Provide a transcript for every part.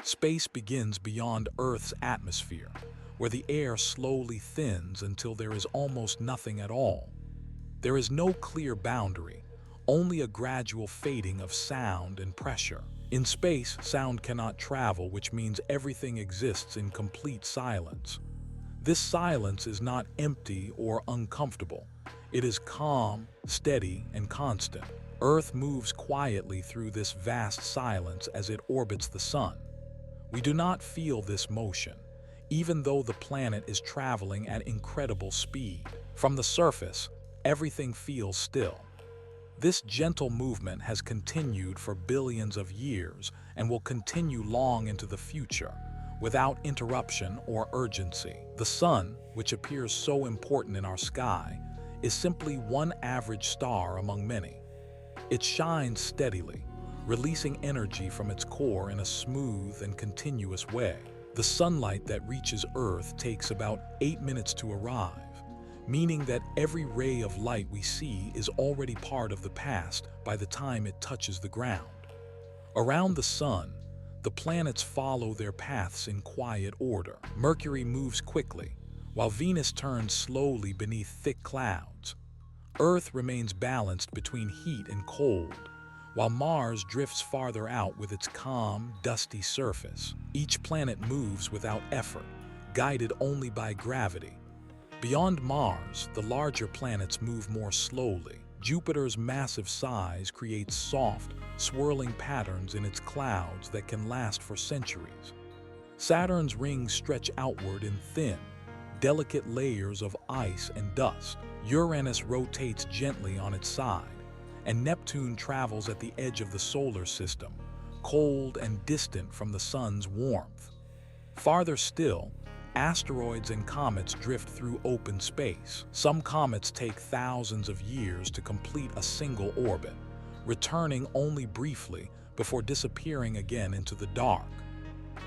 Space begins beyond Earth's atmosphere, where the air slowly thins until there is almost nothing at all. There is no clear boundary, only a gradual fading of sound and pressure. In space, sound cannot travel, which means everything exists in complete silence. This silence is not empty or uncomfortable. It is calm, steady, and constant. Earth moves quietly through this vast silence as it orbits the sun. We do not feel this motion, even though the planet is traveling at incredible speed. From the surface, everything feels still. This gentle movement has continued for billions of years and will continue long into the future, without interruption or urgency. The sun, which appears so important in our sky, is simply one average star among many. It shines steadily, releasing energy from its core in a smooth and continuous way. The sunlight that reaches Earth takes about 8 minutes to arrive, meaning that every ray of light we see is already part of the past by the time it touches the ground. Around the sun, the planets follow their paths in quiet order. Mercury moves quickly, while Venus turns slowly beneath thick clouds. Earth remains balanced between heat and cold, while Mars drifts farther out with its calm, dusty surface. Each planet moves without effort, guided only by gravity. Beyond Mars, the larger planets move more slowly. Jupiter's massive size creates soft, swirling patterns in its clouds that can last for centuries. Saturn's rings stretch outward in thin, delicate layers of ice and dust. Uranus rotates gently on its side, and Neptune travels at the edge of the solar system, cold and distant from the sun's warmth. Farther still, asteroids and comets drift through open space. Some comets take thousands of years to complete a single orbit, returning only briefly before disappearing again into the dark.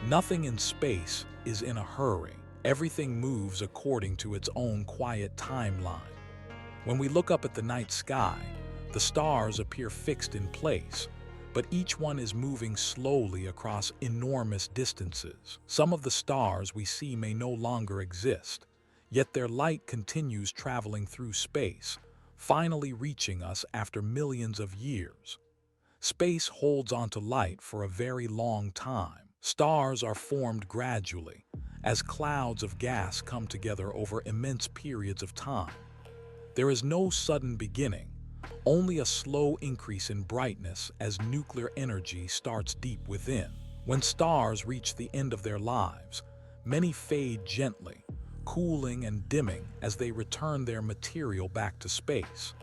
Nothing in space is in a hurry. Everything moves according to its own quiet timeline. When we look up at the night sky, the stars appear fixed in place, but each one is moving slowly across enormous distances. Some of the stars we see may no longer exist, yet their light continues traveling through space, finally reaching us after millions of years. Space holds onto light for a very long time. Stars are formed gradually, as clouds of gas come together over immense periods of time. There is no sudden beginning, only a slow increase in brightness as nuclear energy starts deep within. When stars reach the end of their lives, many fade gently, cooling and dimming as they return their material back to space.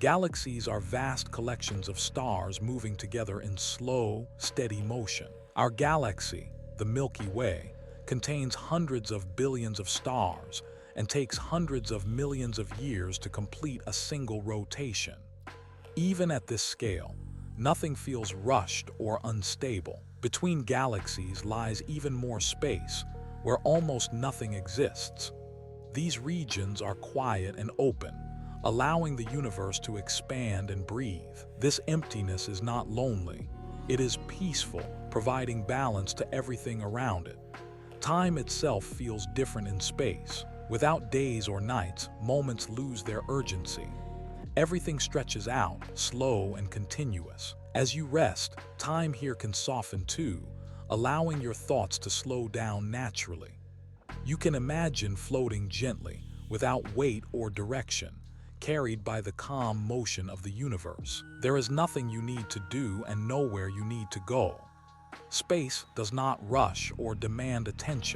Galaxies are vast collections of stars moving together in slow, steady motion. Our galaxy, the Milky Way, contains hundreds of billions of stars and takes hundreds of millions of years to complete a single rotation. Even at this scale, nothing feels rushed or unstable. Between galaxies lies even more space, where almost nothing exists. These regions are quiet and open, allowing the universe to expand and breathe. This emptiness is not lonely. It is peaceful, providing balance to everything around it. Time itself feels different in space. Without days or nights, moments lose their urgency. Everything stretches out, slow and continuous. As you rest, time here can soften too, allowing your thoughts to slow down naturally. You can imagine floating gently, without weight or direction, carried by the calm motion of the universe. There is nothing you need to do and nowhere you need to go. Space does not rush or demand attention.